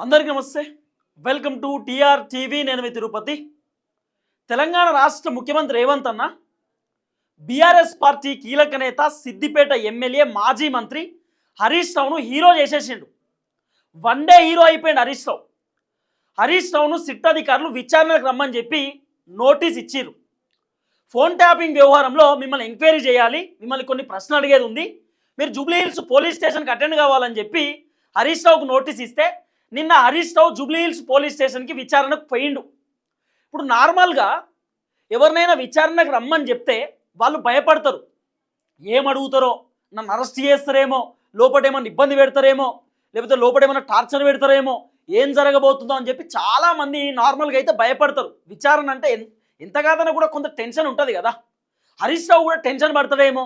అందరికీ నమస్తే. Welcome to TR TV. నేను మీ తిరుపతి. తెలంగాణ రాష్ట్ర ముఖ్యమంత్రి రేవంత్ అన్న బీఆర్ఎస్ పార్టీ కీలక నేత సిద్దిపేట ఎమ్మెల్యే మాజీ మంత్రి హరీష్ రావును హీరో చేసేసిండు. వన్ డే హీరో అయిపోయింది హరీష్ రావు. హరీష్ రావును సిట్ అధికారులు విచారణకు రమ్మని చెప్పి నోటీస్ ఇచ్చిర్రు. ఫోన్ ట్యాపింగ్ వ్యవహారంలో మిమ్మల్ని ఎంక్వైరీ చేయాలి, మిమ్మల్ని కొన్ని ప్రశ్నలు అడిగేది ఉంది, మీరు జూబ్లీ హిల్స్ పోలీస్ స్టేషన్కి అటెండ్ కావాలని చెప్పి హరీష్ రావుకు నోటీస్ ఇస్తే నిన్న Harish Rao Jubilee hills police స్టేషన్కి విచారణకు పోయిండు. ఇప్పుడు నార్మల్గా ఎవరినైనా విచారణకు రమ్మని చెప్తే వాళ్ళు భయపడతారు. ఏమడుగుతారో, నన్ను అరెస్ట్ చేస్తారేమో, లోపటేమన్నా ఇబ్బంది పెడతారేమో, లేకపోతే లోపటేమన్నా టార్చర్ పెడతారేమో, ఏం జరగబోతుందో అని చెప్పి చాలామంది నార్మల్గా అయితే భయపడతారు. విచారణ అంటే ఎంత కాదన్నా కూడా కొంత టెన్షన్ ఉంటుంది కదా. హరీష్ రావు కూడా టెన్షన్ పడతాడేమో,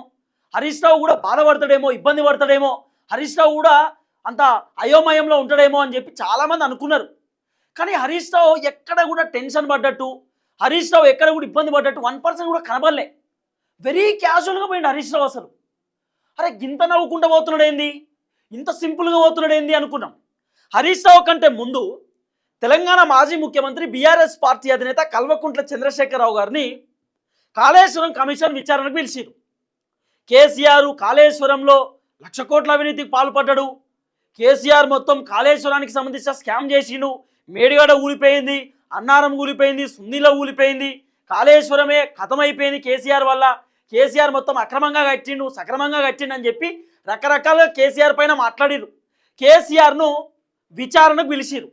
హరీష్ రావు కూడా బాధపడతాడేమో, ఇబ్బంది పడతాడేమో, హరీష్ రావు కూడా అంత అయోమయంలో ఉంటాడేమో అని చెప్పి చాలామంది అనుకున్నారు. కానీ హరీష్ రావు ఎక్కడ కూడా టెన్షన్ పడ్డట్టు, హరీష్ రావు ఎక్కడ కూడా ఇబ్బంది పడ్డట్టు 1% కూడా కనబడలే. వెరీ క్యాజువల్గా పోయింది హరీష్ రావు. అసలు అరే గింత నవ్వుకుంటూ పోతున్నాడు ఏంది, ఇంత సింపుల్గా పోతున్నాడు ఏంది అనుకున్నాం. హరీష్ రావు కంటే ముందు తెలంగాణ మాజీ ముఖ్యమంత్రి బీఆర్ఎస్ పార్టీ అధినేత కల్వకుంట్ల చంద్రశేఖరరావు గారిని కాళేశ్వరం కమిషన్ విచారణకు పిలిచిరు. కేసీఆర్ కాళేశ్వరంలో 1,00,000 కోట్ల అవినీతికి పాల్పడ్డాడు, కేసీఆర్ మొత్తం కాళేశ్వరానికి సంబంధించిన స్కామ్ చేసిండు, మేడిగడ ఊలిపోయింది, అన్నారం ఊలిపోయింది, సున్నీల ఊలిపోయింది, కాళేశ్వరమే ఖతమైపోయింది కేసీఆర్ వల్ల, కేసీఆర్ మొత్తం అక్రమంగా కట్టిండు, సక్రమంగా కట్టిండు అని చెప్పి రకరకాలుగా కేసీఆర్ పైన మాట్లాడిరు. కేసీఆర్ను విచారణకు పిలిచిరు.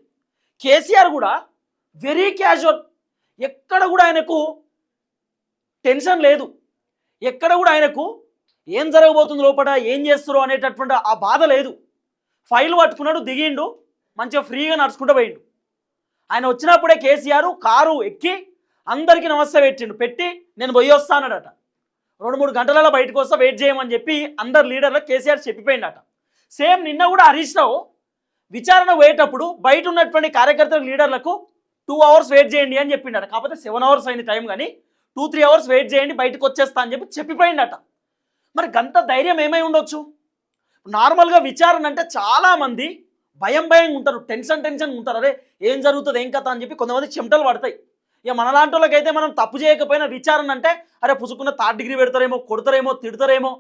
కేసీఆర్ కూడా వెరీ క్యాజువల్, ఎక్కడ కూడా ఆయనకు టెన్షన్ లేదు, ఎక్కడ కూడా ఆయనకు ఏం జరగబోతుంది లోపల, ఏం చేస్తారో అనేటటువంటి ఆ బాధ లేదు. ఫైల్ పట్టుకున్నాడు, దిగిండు, మంచిగా ఫ్రీగా నడుచుకుంటూ పోయిండు. ఆయన వచ్చినప్పుడే కేసీఆర్ కారు ఎక్కి అందరికీ నమస్తే పెట్టి నేను పోయి వస్తానడట. 2-3 గంటలలో బయటకు వస్తా, వెయిట్ చేయమని చెప్పి అందరు లీడర్లకు కేసీఆర్ చెప్పిపోయిందట. సేమ్ నిన్న కూడా హరీష్ రావు విచారణ పోయేటప్పుడు బయట ఉన్నటువంటి కార్యకర్తల లీడర్లకు 2 అవర్స్ వెయిట్ చేయండి అని చెప్పిండట. కాకపోతే 7 అవర్స్ అయింది టైం, కానీ 2-3 అవర్స్ వెయిట్ చేయండి, బయటకు వచ్చేస్తా అని చెప్పిపోయిందట. మరి గంత ధైర్యం ఏమై ఉండొచ్చు? నార్మల్గా విచారణ అంటే చాలామంది భయంగా ఉంటారు, టెన్షన్ ఉంటారు. అరే ఏం జరుగుతుంది, ఏం కథ అని చెప్పి కొంతమంది చెమటలు పడతాయి. ఇక మనలాంటి వాళ్ళకైతే మనం తప్పు చేయకపోయినా విచారణ అంటే అరే పుసుకున్న 3rd డిగ్రీ పెడతారేమో, కొడతారేమో, తిడతారేమో,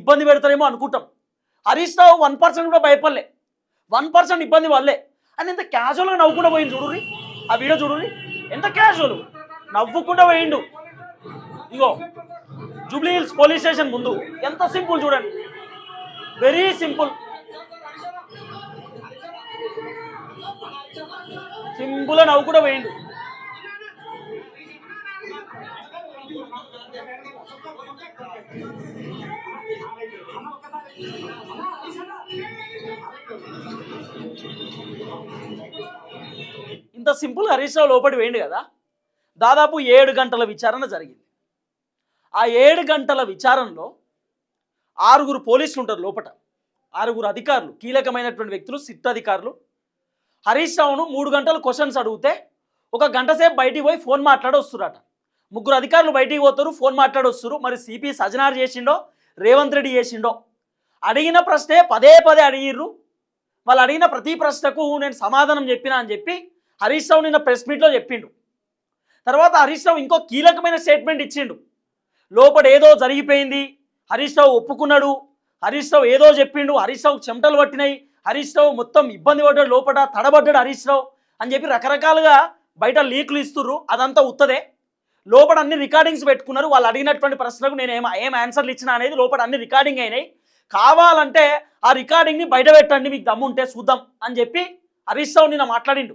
ఇబ్బంది పెడతారేమో అనుకుంటాం. హరీష్ రావు 1% కూడా భయపడలే, 1% ఇబ్బంది వాళ్ళే అని ఎంత క్యాజువల్గా నవ్వుకుండా పోయింది. చూడుర్రి ఆ వీడియో, చూడుర్రి ఎంత క్యాజువల్ నవ్వుకుండా పోయిండు. ఇగో జూబ్లీ హిల్స్ పోలీస్ స్టేషన్ ముందు ఎంత సింపుల్ చూడండి, వెరీ సింపుల్, సింపుల్గా నవ్వు కూడా పోయిండు. ఇంత సింపుల్ హరీష్ రావు లోపలి పోయిండు కదా. దాదాపు 7 గంటల విచారణ జరిగింది. ఆ 7 గంటల విచారణలో 6 పోలీసులు ఉంటారు లోపల, 6 అధికారులు, కీలకమైనటువంటి వ్యక్తులు, సిట్ అధికారులు. హరీష్ రావును 3 గంటలు క్వశ్చన్స్ అడిగితే 1 గంట సేపు బయటికి పోయి ఫోన్ మాట్లాడి వస్తురట. 3 అధికారులు బయటికి పోతారు, ఫోన్ మాట్లాడి వస్తారు. మరి సిపి సజ్జనార్ చేసిండో, రేవంత్ రెడ్డి చేసిండో, అడిగిన ప్రశ్నే పదే అడిగిర్రు. వాళ్ళు అడిగిన ప్రతి ప్రశ్నకు నేను సమాధానం చెప్పినా అని చెప్పి హరీష్ రావు నిన్న ప్రెస్ మీట్లో చెప్పిండు. తర్వాత హరీష్ రావు ఇంకో కీలకమైన స్టేట్మెంట్ ఇచ్చిండు. లోపల ఏదో జరిగిపోయింది, హరీష్ రావు ఒప్పుకున్నాడు, హరీష్ రావు ఏదో చెప్పిండు, హరీష్ రావు చెమటలు పట్టినాయి, హరీష్ రావు మొత్తం ఇబ్బంది పడ్డాడు, లోపల తడబడ్డాడు హరీష్ రావు అని చెప్పి రకరకాలుగా బయట లీకులు ఇస్తుర్రు. అదంతా ఉత్తదే. లోపల అన్ని రికార్డింగ్స్ పెట్టుకున్నారు. వాళ్ళు అడిగినటువంటి ప్రశ్నలకు నేను ఏం ఆన్సర్లు ఇచ్చినా అనేది లోపల అన్ని రికార్డింగ్ అయినాయి. కావాలంటే ఆ రికార్డింగ్ని బయట పెట్టండి, మీకు దమ్ముంటే చూద్దాం అని చెప్పి హరీష్ రావు నిన్న మాట్లాడిండు.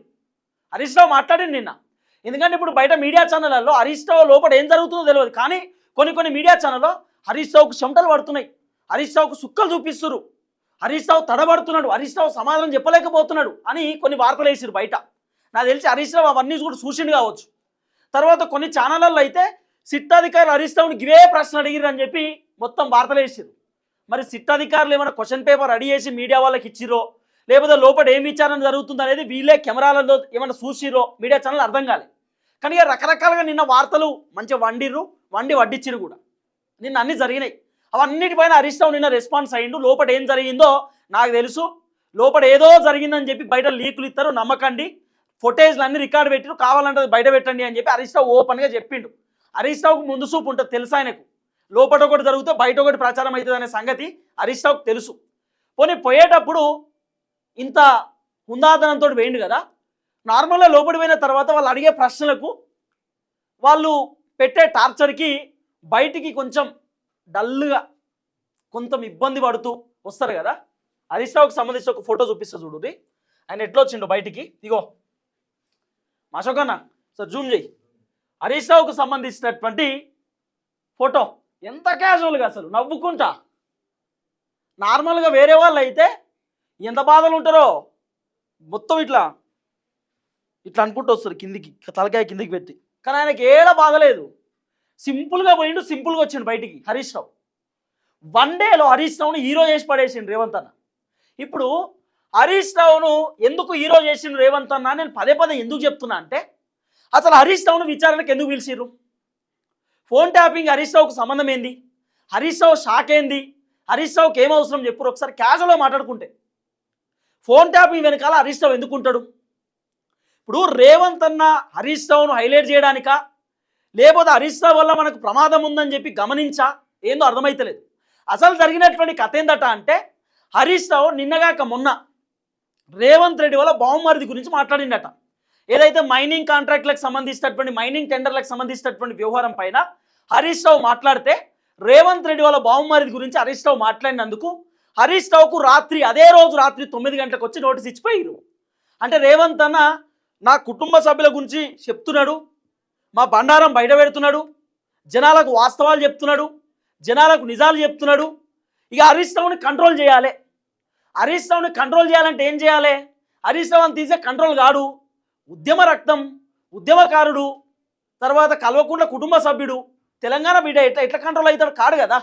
హరీష్ రావు మాట్లాడిండు నిన్న. ఎందుకంటే ఇప్పుడు బయట మీడియా ఛానళ్ళల్లో హరీష్ రావు లోపల ఏం జరుగుతుందో తెలియదు, కానీ కొన్ని మీడియా ఛానల్లో హరీష్ రావుకు చెమటలు పడుతున్నాయి, హరీష్ రావుకు సుక్కలు చూపిస్తున్నారు, హరీష్ రావు తడబడుతున్నాడు, హరీష్ రావు సమాధానం చెప్పలేకపోతున్నాడు అని కొన్ని వార్తలు వేసారు బయట. నాకు తెలిసి హరీష్ రావు అవన్నీ కూడా చూసిండు కావచ్చు. తర్వాత కొన్ని ఛానళ్ళల్లో అయితే సిట్ అధికారులు హరీష్ రావుని ఇవే ప్రశ్న అడిగిరు అని చెప్పి మొత్తం వార్తలు వేసారు. మరి సిట్ అధికారులు ఏమైనా క్వశ్చన్ పేపర్ రెడీ చేసి మీడియా వాళ్ళకి ఇచ్చిరో, లేకపోతే లోపల ఏం విచారణ జరుగుతుంది అనేది వీళ్ళే కెమెరాలలో ఏమైనా చూసిరో మీడియా ఛానల్ అర్థం కాలేదు. కానీ రకరకాలుగా నిన్న వార్తలు మంచిగా వడ్డిచ్చిరు కూడా. నిన్న అన్నీ జరిగినాయి. అవన్నిటిపైన హరీష్ రావు నిన్న రెస్పాన్స్ అయ్యిండు. లోపల ఏం జరిగిందో నాకు తెలుసు, లోపల ఏదో జరిగిందని చెప్పి బయట లీకులు ఇస్తారు, నమ్మకండి, ఫుటేజ్లు అన్ని రికార్డు పెట్టిరు, కావాలంటే అది బయట పెట్టండి అని చెప్పి హరీష్ రావు ఓపెన్గా చెప్పిండు. హరీష్ రావుకు ముందు చూపు ఉంటుంది తెలుసు ఆయనకు, లోపల ఒకటి జరిగితే బయట ఒకటి ప్రచారం అవుతుంది అనే సంగతి హరీష్ రావుకు తెలుసు. పోనీ పోయేటప్పుడు ఇంత హుందాదనంతో వేయండు కదా, నార్మల్గా లోపలి పోయిన తర్వాత వాళ్ళు అడిగే ప్రశ్నలకు వాళ్ళు పెట్టే టార్చర్కి బయటికి కొంచెం డల్గా కొంచెం ఇబ్బంది పడుతూ వస్తారు కదా. హరీష్ రావుకి సంబంధించి ఒక ఫోటో చూపిస్తా చూడు, ఆయన ఎట్లా వచ్చిండు బయటికి. ఇగో మాషోకన్నా సార్ జూమ్ చేయి, హరీష్ రావుకు సంబంధించినటువంటి ఫోటో. ఎంత క్యాజువల్గా అసలు నవ్వుకుంటా. నార్మల్గా వేరే వాళ్ళు అయితే ఎంత బాధలు ఉంటారో మొత్తం ఇట్లా ఇట్లా అనుకుంటూ వస్తారు కిందికి, తలకాయ కిందికి పెట్టి. కానీ ఆయనకి ఏడ బాధ లేదు, సింపుల్గా పోయిండు, సింపుల్గా వచ్చిండు బయటికి హరీష్ రావు. వన్ డేలో హరీష్ రావును హీరో చేసి పడేసిండు రేవంత్ అన్న. ఇప్పుడు హరీష్ రావును ఎందుకు హీరో చేసిండు రేవంత్ అన్న నేను పదే పదే ఎందుకు చెప్తున్నా అంటే, అసలు హరీష్ రావును విచారణకు ఎందుకు పిలిచిర్రు? ఫోన్ ట్యాపింగ్ హరీష్ రావుకు సంబంధం ఏంది? హరీష్ రావు షాక్ ఏంది? హరీష్ రావుకి ఏం అవసరం చెప్పురు ఒకసారి క్యాజువల్గా మాట్లాడుకుంటే. ఫోన్ ట్యాపింగ్ వెనకాల హరీష్ రావు ఎందుకు ఉంటాడు? ఇప్పుడు రేవంత్ అన్న హరీష్ రావును హైలైట్ చేయడానికా, లేకపోతే హరీష్ రావు వల్ల మనకు ప్రమాదం ఉందని చెప్పి గమనించా, ఏందో అర్థమైతలేదు. అసలు జరిగినటువంటి కథ ఏందట అంటే, హరీష్ రావు నిన్నగాక మొన్న రేవంత్ రెడ్డి వల్ల బావమరిది గురించి మాట్లాడిండట. ఏదైతే మైనింగ్ కాంట్రాక్ట్లకు సంబంధించినటువంటి మైనింగ్ టెండర్లకు సంబంధించినటువంటి వ్యవహారం పైన హరీష్ రావు మాట్లాడితే, రేవంత్ రెడ్డి వాళ్ళ బావమరిది గురించి హరీష్ రావు మాట్లాడినందుకు హరీష్ రావుకు అదే రోజు రాత్రి 9 గంటలకు వచ్చి నోటీస్ ఇచ్చిపోయారు. అంటే రేవంత్ అన్న నా కుటుంబ సభ్యుల గురించి చెప్తున్నాడు, మా బండారం బయట పెడుతున్నాడు, జనాలకు వాస్తవాలు చెప్తున్నాడు, జనాలకు నిజాలు చెప్తున్నాడు. ఇక హరీష్ రావుని కంట్రోల్ చేయాలి. హరీష్ రావుని కంట్రోల్ చేయాలంటే ఏం చేయాలి? హరీష్ రావుని తీసే కంట్రోల్ కాడు, ఉద్యమ రక్తం, ఉద్యమకారుడు, తర్వాత కల్వకుంట్ల కుటుంబ సభ్యుడు, తెలంగాణ బిడ్డ ఎట్లా కంట్రోల్ అవుతాడు? కాడు కదా.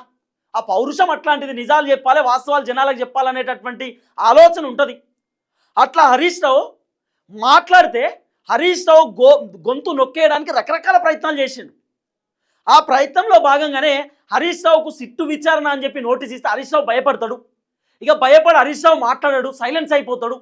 ఆ పౌరుషం అట్లాంటిది, నిజాలు చెప్పాలి, వాస్తవాలు జనాలకు చెప్పాలనేటటువంటి ఆలోచన ఉంటుంది. అట్లా హరీష్ రావు మాట్లాడితే హరీష్ రావు గొంతు నొక్కేయడానికి రకరకాల ప్రయత్నాలు చేసిండు. ఆ ప్రయత్నంలో భాగంగానే హరీష్ రావుకు సిట్టు విచారణ అని చెప్పి నోటీస్ ఇస్తే హరీష్ రావు భయపడతాడు. ఇక భయపడి హరీష్ రావు మాట్లాడాడు, సైలెన్స్ అయిపోతాడు.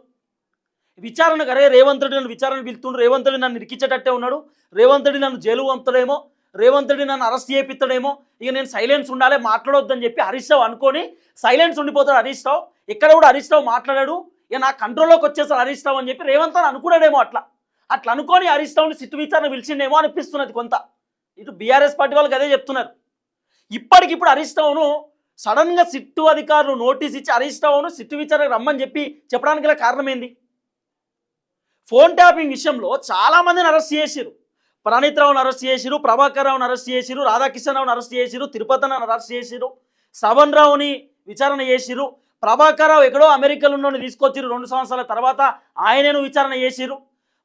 విచారణకు అరే రేవంత్ రెడ్డి నన్ను విచారణ పిలుతుండు, రేవంత్ రెడ్డి నన్ను ఇరికిచ్చేటట్టే ఉన్నాడు, రేవంత్ రెడ్డి నన్ను జైలు పంపుతాడేమో, రేవంత్ రెడ్డి నన్ను అరెస్ట్ చేపిస్తాడేమో, ఇక నేను సైలెన్స్ ఉండాలి, మాట్లాడొద్దని చెప్పి హరీష్ రావు అనుకొని సైలెన్స్ ఉండిపోతాడు హరీష్ రావు. ఎక్కడ కూడా హరీష్ రావు మాట్లాడాడు, ఇక నా కంట్రోల్లోకి వచ్చేసాడు హరీష్ రావు అని చెప్పి రేవంత్ అని అనుకున్నాడేమో. అట్లా అనుకొని హరీష్ రావుని సిట్టు విచారణ పిలిచిండేమో అనిపిస్తున్నది కొంత. ఇటు బీఆర్ఎస్ పార్టీ వాళ్ళకి అదే చెప్తున్నారు. ఇప్పటికిప్పుడు హరీష్ రావును సడన్గా సిట్టు అధికారులు నోటీస్ ఇచ్చి హరీష్ రావును సిట్టు విచారణకు రమ్మని చెప్పడానికి గల కారణం ఏంది? ఫోన్ ట్యాపింగ్ విషయంలో చాలామందిని అరెస్ట్ చేసిరు. ప్రణీత్ రావును అరెస్ట్ చేసిరు, ప్రభాకర్ రావును అరెస్ట్ చేసిరు, రాధాకిషన్ రావును అరెస్ట్ చేసిరు, తిరుపతిని అరెస్ట్ చేసిరు, శ్రవణ్ రావుని విచారణ చేసిరు, ప్రభాకర్ రావు ఎక్కడో అమెరికాలో ఉన్నోని తీసుకొచ్చిరు, 2 సంవత్సరాల తర్వాత ఆయనను విచారణ చేసిరు.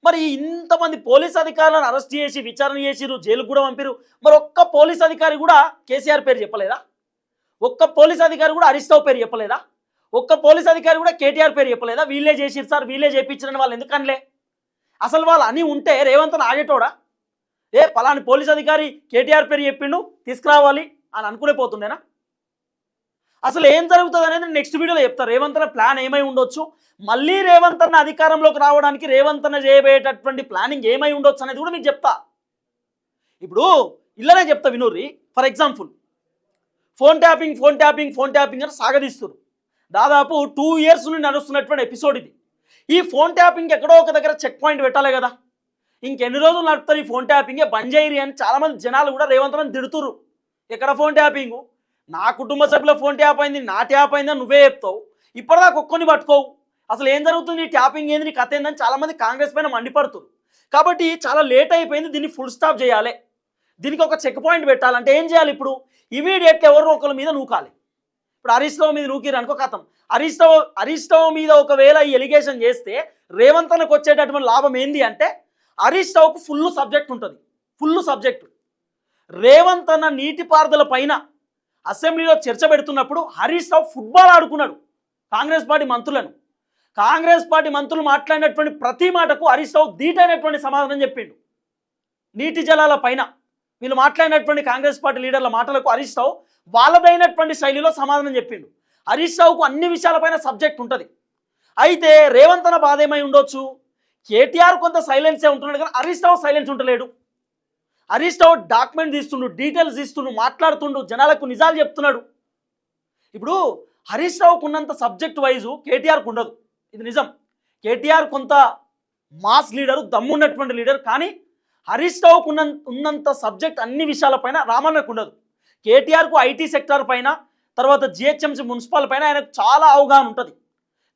మరి ఇంతమంది పోలీస్ అధికారులను అరెస్ట్ చేసి విచారణ చేసిరు, జైలుకు కూడా పంపిరు. మరి ఒక్క పోలీస్ అధికారి కూడా కేసీఆర్ పేరు చెప్పలేదా? ఒక్క పోలీస్ అధికారి కూడా హరీష్ రావు పేరు చెప్పలేదా? ఒక్క పోలీస్ అధికారి కూడా కేటీఆర్ పేరు చెప్పలేదా? వీళ్ళే చేసిరు సార్, వీళ్ళే చేయించారని వాళ్ళు ఎందుకనలే? అసలు వాళ్ళు అని ఉంటే రేవంత్ ఆగేటోడా? పలాని పోలీస్ అధికారి కేటీఆర్ పేరు చెప్పిండు తీసుకురావాలి అని అనుకునే పోతుండేనా? అసలు ఏం జరుగుతుంది అనేది నెక్స్ట్ వీడియోలో చెప్తారు. రేవంత్ అన్న ప్లాన్ ఏమై ఉండొచ్చు, మళ్ళీ రేవంత్ అన్న అధికారంలోకి రావడానికి రేవంత్ అన్న చేయబోయేటటువంటి ప్లానింగ్ ఏమై ఉండొచ్చు అనేది కూడా మీకు చెప్తా. ఇప్పుడు ఇల్లనే చెప్తా వినూరి. ఫర్ ఎగ్జాంపుల్ ఫోన్ ట్యాపింగ్ అని సాగదీస్తారు. దాదాపు 2 years నుండి నడుస్తున్నటువంటి ఎపిసోడ్ ఇది. ఈ ఫోన్ ట్యాపింగ్ ఎక్కడో ఒక దగ్గర చెక్ పాయింట్ పెట్టాలి కదా. ఇంకెన్ని రోజులు నడుపుతారు ఈ ఫోన్ ట్యాపింగే, బంద్ చేయరి అని చాలామంది జనాలు కూడా రేవంత్ అన్న తిడుతురు. ఎక్కడ ఫోన్ ట్యాపింగు? నా కుటుంబ సభ్యుల ఫోన్ ట్యాప్ అయింది, నా ట్యాప్ అయిందని నువ్వే చెప్తావు, ఇప్పటిదాకా ఒక్కొని పట్టుకోవు. అసలు ఏం జరుగుతుంది, ఈ ట్యాపింగ్ ఏంది, నీ కథ ఏందని చాలామంది కాంగ్రెస్ పైన మండిపడుతురు. కాబట్టి చాలా లేట్ అయిపోయింది, దీన్ని ఫుల్ స్టాప్ చేయాలి, దీనికి ఒక చెక్ పాయింట్ పెట్టాలంటే ఏం చేయాలి? ఇప్పుడు ఇమీడియట్గా ఎవరినో ఒకరి మీద నూకాలి. ఇప్పుడు హరీష్ రావు మీద నూకిరు అనుకో కథం. హరీష్ రావు మీద ఒకవేళ ఈ ఎలిగేషన్ చేస్తే రేవంత్ అన్నకు వచ్చేటటువంటి లాభం ఏంది అంటే, హరీష్ రావుకు ఫుల్ సబ్జెక్ట్ ఉంటుంది. ఫుల్ సబ్జెక్టు రేవంత్ అన్న నీటిపారుదల పైన అసెంబ్లీలో చర్చ పెడుతున్నప్పుడు హరీష్ రావు ఫుట్బాల్ ఆడుకున్నాడు కాంగ్రెస్ పార్టీ మంత్రులను. కాంగ్రెస్ పార్టీ మంత్రులు మాట్లాడినటువంటి ప్రతి మాటకు హరీష్ రావు ధీటైనటువంటి సమాధానం చెప్పిండు. నీటి జలాల పైన వీళ్ళు మాట్లాడినటువంటి కాంగ్రెస్ పార్టీ లీడర్ల మాటలకు హరీష్ రావు వాళ్ళదైనటువంటి శైలిలో సమాధానం చెప్పిండు. హరీష్ రావుకు అన్ని విషయాలపైన సబ్జెక్ట్ ఉంటుంది. అయితే రేవంత్ అన్న బాధ ఏమై ఉండొచ్చు, కేటీఆర్ కొంత సైలెన్సే ఉంటున్నాడు కానీ హరీష్ రావు సైలెన్స్ ఉంటలేడు. హరీష్ రావు డాక్యుమెంట్ తీస్తుండు, డీటెయిల్స్ తీస్తుండు, మాట్లాడుతుండు, జనాలకు నిజాలు చెప్తున్నాడు. ఇప్పుడు హరీష్ రావుకు ఉన్నంత సబ్జెక్ట్ వైజు కేటీఆర్కు ఉండదు, ఇది నిజం. కేటీఆర్ కొంత మాస్ లీడరు, దమ్మున్నటువంటి లీడర్, కానీ హరీష్ రావుకు ఉన్నంత సబ్జెక్ట్ అన్ని విషయాలపైన రామన్నకు ఉండదు. కేటీఆర్కు ఐటీ సెక్టార్ పైన, తర్వాత జిహెచ్ఎంసీ మున్సిపల్ పైన ఆయనకు చాలా అవగాహన ఉంటుంది.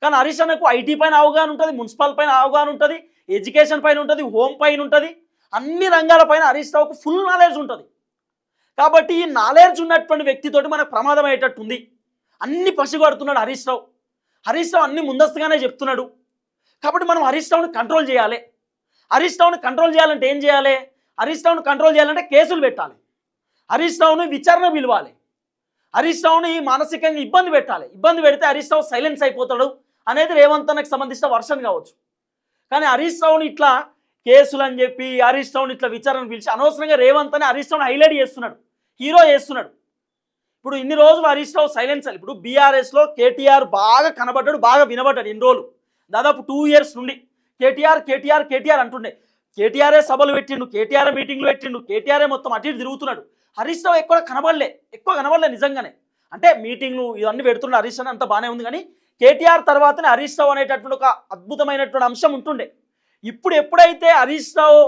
కానీ హరీష్ అన్నకు ఐటీ పైన అవగాహన ఉంటుంది, మున్సిపల్ పైన అవగాహన ఉంటుంది, ఎడ్యుకేషన్ పైన ఉంటుంది, హోమ్ పైన ఉంటుంది, అన్ని రంగాలపైన హరీష్ రావుకు ఫుల్ నాలెడ్జ్ ఉంటుంది. కాబట్టి ఈ నాలెడ్జ్ ఉన్నటువంటి వ్యక్తితోటి మనకు ప్రమాదం అయ్యేటట్టు ఉంది. అన్ని పసిగడుతున్నాడు హరీష్ రావు. హరీష్ రావు అన్ని ముందస్తుగానే చెప్తున్నాడు. కాబట్టి మనం హరీష్ రావుని కంట్రోల్ చేయాలి. హరీష్ రావుని కంట్రోల్ చేయాలంటే ఏం చేయాలి? హరీష్ రావుని కంట్రోల్ చేయాలంటే కేసులు పెట్టాలి, హరీష్ రావుని విచారణ పిలవాలి, హరీష్ రావుని మానసికంగా ఇబ్బంది పెట్టాలి. ఇబ్బంది పెడితే హరీష్ రావు సైలెన్స్ అయిపోతాడు అనేది రేవంత్ అన్నకు సంబంధించిన వర్షన్ కావచ్చు. కానీ హరీష్ రావుని ఇట్లా కేసులు అని చెప్పి హరీష్ రావుని ఇట్లా విచారణ పిలిచి అనవసరంగా రేవంత్ అని హరీష్ రావుని హైలైట్ చేస్తున్నాడు, హీరో చేస్తున్నాడు. ఇప్పుడు ఇన్ని రోజులు హరీష్ రావు సైలెన్స్. ఇప్పుడు బీఆర్ఎస్లో కేటీఆర్ బాగా కనబడ్డాడు, బాగా వినబడ్డాడు. ఎన్ని రోజులు, దాదాపు 2 years నుండి కేటీఆర్ కేటీఆర్ కేటీఆర్ అంటుండే. కేటీఆర్ఏ సభలు పెట్టిండు, కేటీఆర్ మీటింగ్లు పెట్టిండు, కేటీఆర్ఏ మొత్తం అటు ఇటు తిరుగుతున్నాడు. హరీష్ రావు ఎక్కువ కనబడలే నిజంగానే. అంటే మీటింగ్లు ఇవన్నీ పెడుతున్నాడు హరీష్ అని, అంత బాగానే ఉంది. కానీ కేటీఆర్ తర్వాతనే హరీష్ రావు అనేటటువంటి ఒక అద్భుతమైనటువంటి అంశం ఉంటుండే. ఇప్పుడు ఎప్పుడైతే హరీష్ రావు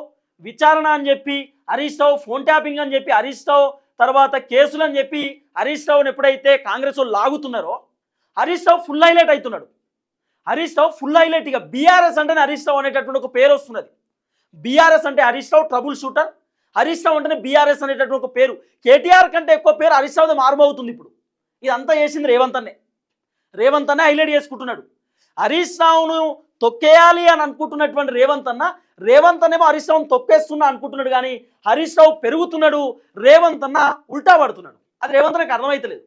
విచారణ అని చెప్పి, హరీష్ రావు ఫోన్ ట్యాపింగ్ అని చెప్పి, హరీష్ రావు తర్వాత కేసులు అని చెప్పి హరీష్ రావుని ఎప్పుడైతే కాంగ్రెస్ వాళ్ళు లాగుతున్నారో హరీష్ రావు ఫుల్ హైలైట్ అవుతున్నాడు. Harish Rao full highlight. ఇక బీఆర్ఎస్ అంటేనే హరీష్ రావు అనేటటువంటి ఒక పేరు వస్తున్నది. బీఆర్ఎస్ అంటే హరీష్ రావు ట్రబుల్ షూటర్, హరీష్ రావు అంటేనే బీఆర్ఎస్ అనేటటువంటి ఒక పేరు. కేటీఆర్ కంటే ఎక్కువ పేరు హరీష్ రావుది మారుమవుతుంది. ఇప్పుడు ఇదంతా చేసింది రేవంత్ అన్నే హైలైట్ చేసుకుంటున్నాడు. హరీష్ రావును తొక్కేయాలి అని అనుకుంటున్నటువంటి రేవంత్ అన్నేమో హరీష్ రావును తొక్కేస్తున్నా అనుకుంటున్నాడు. కానీ హరీష్ రావు పెరుగుతున్నాడు, రేవంత్ అన్న ఉల్టా పడుతున్నాడు. అది రేవంత్ అన్నకు అర్థమవుతలేదు.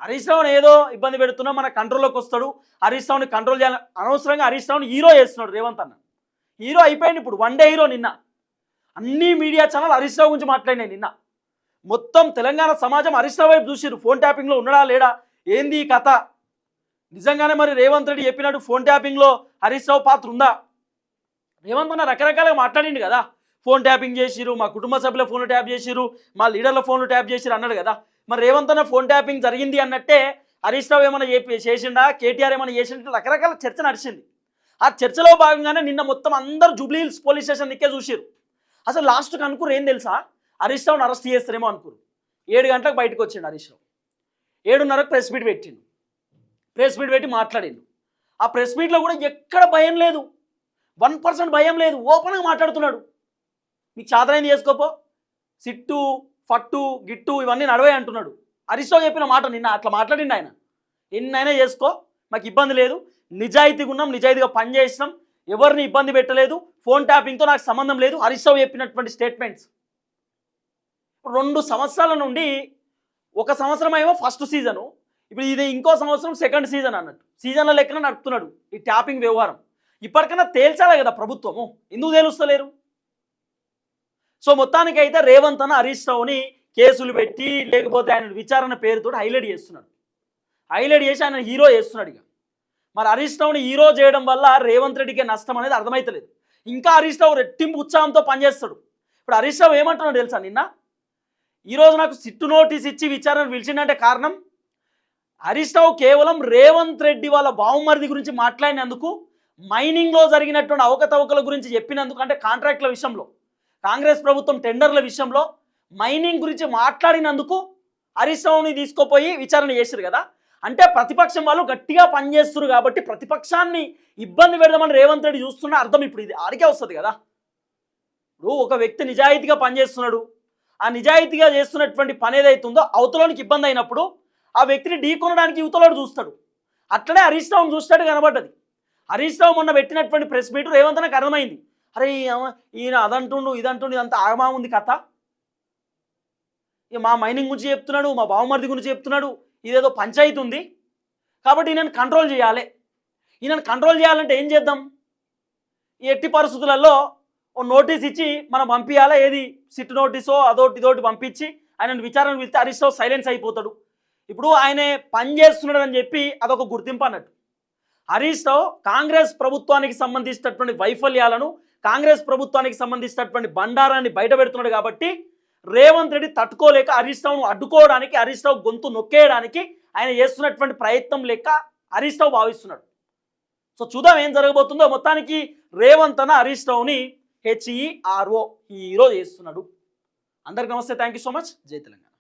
హరీష్ రావుని ఏదో ఇబ్బంది పెడుతున్నా మన కంట్రోల్లోకి వస్తాడు, హరీష్ రావుని కంట్రోల్ చేయాలి. అనవసరంగా హరీష్ రావుని హీరో చేస్తున్నాడు రేవంత్ అన్న. హీరో అయిపోయింది ఇప్పుడు, 1 day హీరో. నిన్న అన్ని మీడియా ఛానల్ హరీష్ రావు గురించి మాట్లాడినాయి. నిన్న మొత్తం తెలంగాణ సమాజం హరీష్ రావు వైపు చూసిరు. ఫోన్ ట్యాపింగ్లో ఉన్నాడా లేడా, ఏంది ఈ కథ? నిజంగానే మరి రేవంత్ రెడ్డి చెప్పినట్టు ఫోన్ ట్యాపింగ్లో హరీష్ రావు పాత్ర ఉందా? రేవంత్ అన్న రకరకాలుగా మాట్లాడిండు కదా. ఫోన్ ట్యాపింగ్ చేసిరు, మా కుటుంబ సభ్యుల ఫోన్లు ట్యాప్ చేసిరు, మా లీడర్ల ఫోన్లు ట్యాప్ చేసిరు అన్నాడు కదా. మరి రేవంత్ అన్న ఫోన్ ట్యాపింగ్ జరిగింది అన్నట్టే హరీష్ రావు ఏమైనా చేసిండా, కేటీఆర్ ఏమైనా చేసిండే, రకరకాల చర్చ నడిచింది. ఆ చర్చలో భాగంగానే నిన్న మొత్తం అందరూ జూబ్లీ హిల్స్ పోలీస్ స్టేషన్ నిక్కే చూసిరు. అసలు లాస్ట్కి అనుకురు ఏం తెలుసా, హరీష్ రావుని అరెస్ట్ చేస్తారేమో అనుకురు. 7 గంటలకు బయటకు వచ్చిండు హరీష్ రావు. 7:30కు ప్రెస్ మీట్ పెట్టిండు. ప్రెస్ మీట్ పెట్టి మాట్లాడిండు. ఆ ప్రెస్ మీట్లో కూడా ఎక్కడ భయం లేదు, 1% భయం లేదు, ఓపెన్గా మాట్లాడుతున్నాడు. నీకు చాదరైంది చేసుకోపో, సిట్టు ఫట్టు గిట్టు ఇవన్నీ నడవే అంటున్నాడు. హరీష్ రావు చెప్పిన మాట నిన్న అట్లా మాట్లాడిండు ఆయన. ఎన్నైనా చేసుకో, మాకు ఇబ్బంది లేదు, నిజాయితీగా ఉన్నాం, నిజాయితీగా పనిచేసినాం, ఎవరిని ఇబ్బంది పెట్టలేదు, ఫోన్ ట్యాపింగ్తో నాకు సంబంధం లేదు. హరీష్ రావు చెప్పినటువంటి స్టేట్మెంట్స్. 2 సంవత్సరాల నుండి, 1 సంవత్సరం ఏమో ఫస్ట్ సీజను, ఇప్పుడు ఇది ఇంకో సంవత్సరం సెకండ్ సీజన్ అన్నట్టు సీజన్ల లెక్కన నడుపుతున్నాడు ఈ ట్యాపింగ్ వ్యవహారం. ఇప్పటికైనా తేల్చాలి కదా ప్రభుత్వము, ఎందుకు తేలుస్తలేరు? సో మొత్తానికైతే రేవంత్ అన్న హరీష్ రావుని కేసులు పెట్టి లేకపోతే ఆయన విచారణ పేరుతో హైలైట్ చేస్తున్నాడు. హైలైట్ చేసి ఆయన హీరో చేస్తున్నాడు. ఇక మరి హరీష్ రావుని హీరో చేయడం వల్ల రేవంత్ రెడ్డికి నష్టం అనేది అర్థమవుతలేదు. ఇంకా హరీష్ రావు రెట్టింపు ఉత్సాహంతో పనిచేస్తాడు. ఇప్పుడు హరీష్ రావు ఏమంటున్నాడు తెలుసా, నిన్న ఈరోజు నాకు సిట్టు నోటీస్ ఇచ్చి విచారణ పిలిచిందంటే కారణం హరీష్ రావు కేవలం రేవంత్ రెడ్డి వాళ్ళ బావుమరిది గురించి మాట్లాడినందుకు, మైనింగ్లో జరిగినటువంటి అవకతవకల గురించి చెప్పినందుకు, అంటే కాంట్రాక్ట్ల విషయంలో, కాంగ్రెస్ ప్రభుత్వం టెండర్ల విషయంలో మైనింగ్ గురించి మాట్లాడినందుకు హరీష్ రావుని తీసుకుపోయి విచారణ చేశారు కదా. అంటే ప్రతిపక్షం వాళ్ళు గట్టిగా పనిచేస్తున్నారు కాబట్టి ప్రతిపక్షాన్ని ఇబ్బంది పెడదామని రేవంత్ రెడ్డి చూస్తున్న అర్థం ఇప్పుడు ఇది ఆడికే వస్తుంది కదా. ఇప్పుడు ఒక వ్యక్తి నిజాయితీగా పనిచేస్తున్నాడు, ఆ నిజాయితీగా చేస్తున్నటువంటి పని ఏదైతుందో అవతలోనికి ఇబ్బంది అయినప్పుడు ఆ వ్యక్తిని ఢీకొనడానికి యువతలోడు చూస్తాడు. అట్లనే హరీష్ రావుని చూస్తాడు కనబడ్డది. హరీష్ రావు మొన్న పెట్టినటువంటి ప్రెస్ మీట్ రేవంత్ నాకు అర్థమైంది. అరే ఈయన అదంటుండు ఇదంటుండు, ఇదంతా ఆగమా ఉంది కథ. ఇక మా మైనింగ్ గురించి చెప్తున్నాడు, మా బావమరిది గురించి చెప్తున్నాడు, ఇదేదో పంచాయతీ ఉంది కాబట్టి ఈయనను కంట్రోల్ చేయాలి. ఈయనను కంట్రోల్ చేయాలంటే ఏం చేద్దాం, ఈ ఎట్టి పరిస్థితులలో ఓ నోటీస్ ఇచ్చి మనం పంపించాలా, ఏది సిట్ నోటీసో అదోటి ఇదోటి పంపించి ఆయనను విచారణ పిలిస్తే హరీష్ రావు సైలెన్స్ అయిపోతాడు. ఇప్పుడు ఆయన పని చేస్తున్నాడు అని చెప్పి అదొక గుర్తింపు అన్నట్టు. హరీష్ రావు కాంగ్రెస్ ప్రభుత్వానికి సంబంధించినటువంటి వైఫల్యాలను, కాంగ్రెస్ ప్రభుత్వానికి సంబంధించినటువంటి బండారాన్ని బయట పెడుతున్నాడు కాబట్టి రేవంత్ రెడ్డి తట్టుకోలేక హరీష్ రావును అడ్డుకోవడానికి, హరీష్ రావు గొంతు నొక్కేయడానికి ఆయన చేస్తున్నటువంటి ప్రయత్నం లెక్క హరీష్ రావు భావిస్తున్నాడు. సో చూద్దాం ఏం జరగబోతుందో. మొత్తానికి రేవంత్ అన్న హరీష్ రావుని HERO హీరో చేస్తున్నాడు. అందరికి నమస్తే, థ్యాంక్ యూ సో మచ్. జై తెలంగాణ.